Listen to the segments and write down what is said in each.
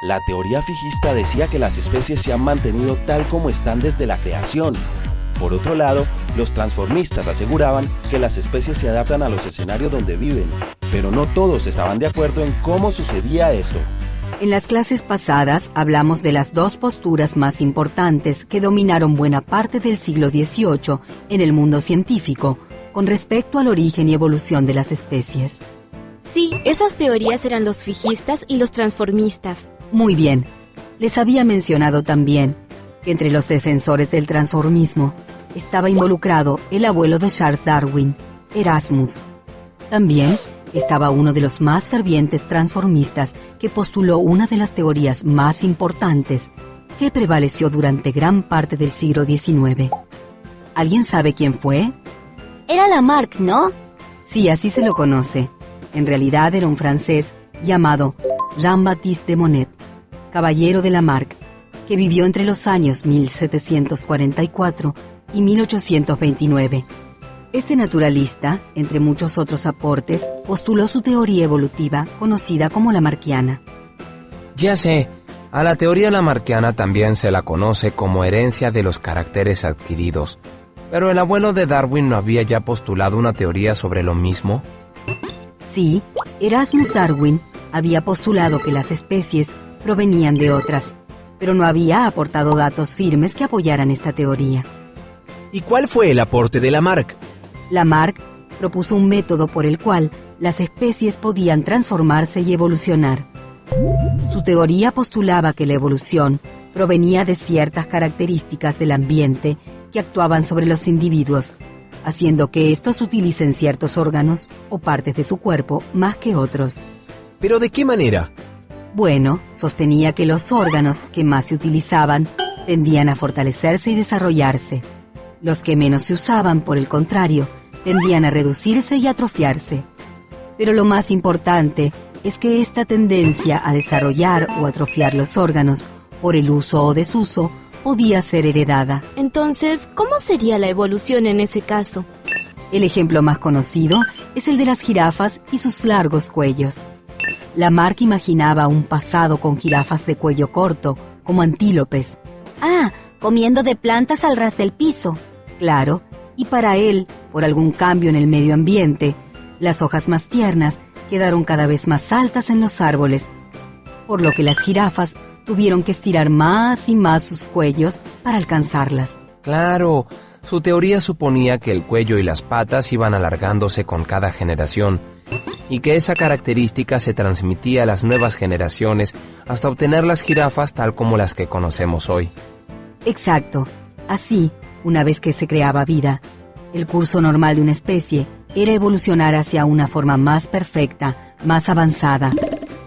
La teoría fijista decía que las especies se han mantenido tal como están desde la creación. Por otro lado, los transformistas aseguraban que las especies se adaptan a los escenarios donde viven, pero no todos estaban de acuerdo en cómo sucedía esto. En las clases pasadas hablamos de las dos posturas más importantes que dominaron buena parte del siglo XVIII en el mundo científico con respecto al origen y evolución de las especies. Sí, esas teorías eran los fijistas y los transformistas. Muy bien. Les había mencionado también que entre los defensores del transformismo estaba involucrado el abuelo de Charles Darwin, Erasmus. También estaba uno de los más fervientes transformistas que postuló una de las teorías más importantes que prevaleció durante gran parte del siglo XIX. ¿Alguien sabe quién fue? Era Lamarck, ¿no? Sí, así se lo conoce. En realidad era un francés llamado Jean-Baptiste de Monnet, caballero de Lamarck, que vivió entre los años 1744 y 1829. Este naturalista, entre muchos otros aportes, postuló su teoría evolutiva conocida como lamarckiana. Ya sé, a la teoría lamarckiana también se la conoce como herencia de los caracteres adquiridos. ¿Pero el abuelo de Darwin no había ya postulado una teoría sobre lo mismo? Sí, Erasmus Darwin había postulado que las especies provenían de otras, pero no había aportado datos firmes que apoyaran esta teoría. ¿Y cuál fue el aporte de Lamarck? Lamarck propuso un método por el cual las especies podían transformarse y evolucionar. Su teoría postulaba que la evolución provenía de ciertas características del ambiente que actuaban sobre los individuos, haciendo que estos utilicen ciertos órganos o partes de su cuerpo más que otros. ¿Pero de qué manera? Bueno, sostenía que los órganos que más se utilizaban tendían a fortalecerse y desarrollarse. Los que menos se usaban, por el contrario, tendían a reducirse y atrofiarse. Pero lo más importante es que esta tendencia a desarrollar o atrofiar los órganos por el uso o desuso podía ser heredada. Entonces, ¿cómo sería la evolución en ese caso? El ejemplo más conocido es el de las jirafas y sus largos cuellos. Lamarck imaginaba un pasado con jirafas de cuello corto, como antílopes. Ah, comiendo de plantas al ras del piso. Claro, y para él, por algún cambio en el medio ambiente, las hojas más tiernas quedaron cada vez más altas en los árboles, por lo que las jirafas tuvieron que estirar más y más sus cuellos para alcanzarlas. Claro, su teoría suponía que el cuello y las patas iban alargándose con cada generación, y que esa característica se transmitía a las nuevas generaciones hasta obtener las jirafas tal como las que conocemos hoy. Exacto. Así, una vez que se creaba vida, el curso normal de una especie era evolucionar hacia una forma más perfecta, más avanzada.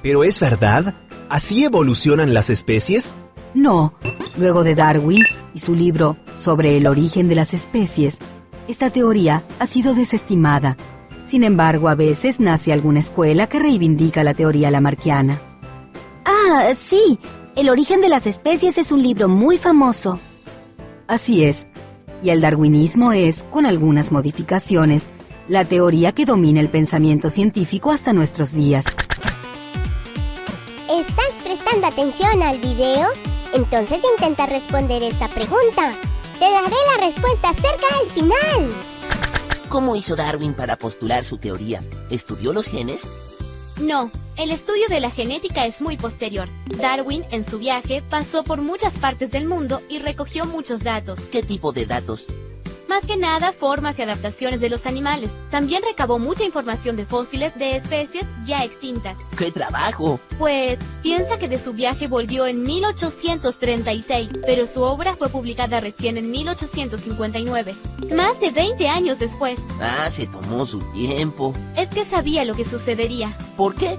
¿Pero es verdad? ¿Así evolucionan las especies? No. Luego de Darwin y su libro sobre el origen de las especies, esta teoría ha sido desestimada. Sin embargo, a veces nace alguna escuela que reivindica la teoría lamarckiana. Ah, sí. El origen de las especies es un libro muy famoso. Así es. Y el darwinismo es, con algunas modificaciones, la teoría que domina el pensamiento científico hasta nuestros días. ¿Estás prestando atención al video? Entonces intenta responder esta pregunta. Te daré la respuesta cerca al final. ¿Cómo hizo Darwin para postular su teoría? ¿Estudió los genes? No, el estudio de la genética es muy posterior. Darwin, en su viaje, pasó por muchas partes del mundo y recogió muchos datos. ¿Qué tipo de datos? Más que nada, formas y adaptaciones de los animales. También recabó mucha información de fósiles de especies ya extintas. ¡Qué trabajo! Pues, piensa que de su viaje volvió en 1836, pero su obra fue publicada recién en 1859. Más de 20 años después. Ah, se tomó su tiempo. Es que sabía lo que sucedería. ¿Por qué?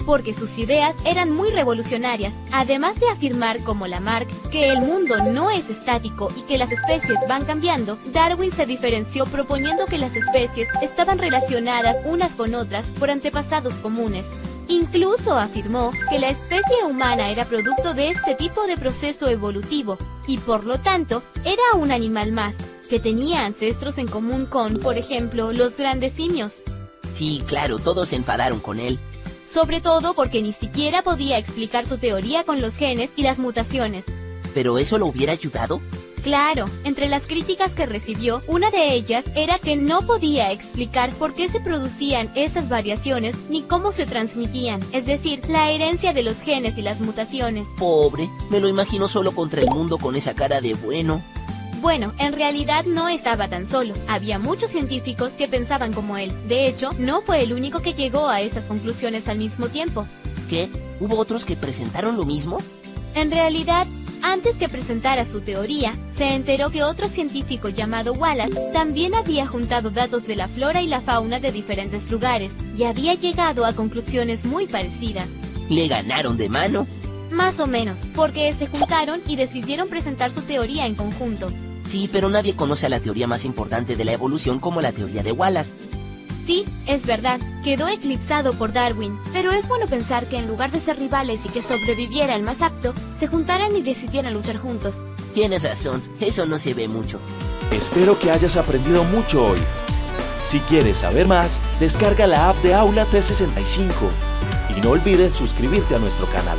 Porque sus ideas eran muy revolucionarias. Además de afirmar, como Lamarck, que el mundo no es estático y que las especies van cambiando, Darwin se diferenció proponiendo que las especies estaban relacionadas unas con otras por antepasados comunes. Incluso afirmó que la especie humana era producto de este tipo de proceso evolutivo y, por lo tanto, era un animal más, que tenía ancestros en común con, por ejemplo, los grandes simios. Sí, claro, todos se enfadaron con él. sobre todo porque ni siquiera podía explicar su teoría con los genes y las mutaciones. ¿Pero eso lo hubiera ayudado? Claro, entre las críticas que recibió, una de ellas era que no podía explicar por qué se producían esas variaciones ni cómo se transmitían, es decir, la herencia de los genes y las mutaciones. Pobre, me lo imagino solo contra el mundo con esa cara de bueno. Bueno, en realidad no estaba tan solo. Había muchos científicos que pensaban como él. De hecho, no fue el único que llegó a esas conclusiones al mismo tiempo. ¿Qué? ¿Hubo otros que presentaron lo mismo? En realidad, antes que presentara su teoría, se enteró que otro científico llamado Wallace también había juntado datos de la flora y la fauna de diferentes lugares y había llegado a conclusiones muy parecidas. ¿Le ganaron de mano? Más o menos, porque se juntaron y decidieron presentar su teoría en conjunto. Sí, pero nadie conoce a la teoría más importante de la evolución como la teoría de Wallace. Sí, es verdad, quedó eclipsado por Darwin, pero es bueno pensar que en lugar de ser rivales y que sobreviviera el más apto, se juntaran y decidieran luchar juntos. Tienes razón, eso no se ve mucho. Espero que hayas aprendido mucho hoy. Si quieres saber más, descarga la app de Aula 365 y no olvides suscribirte a nuestro canal.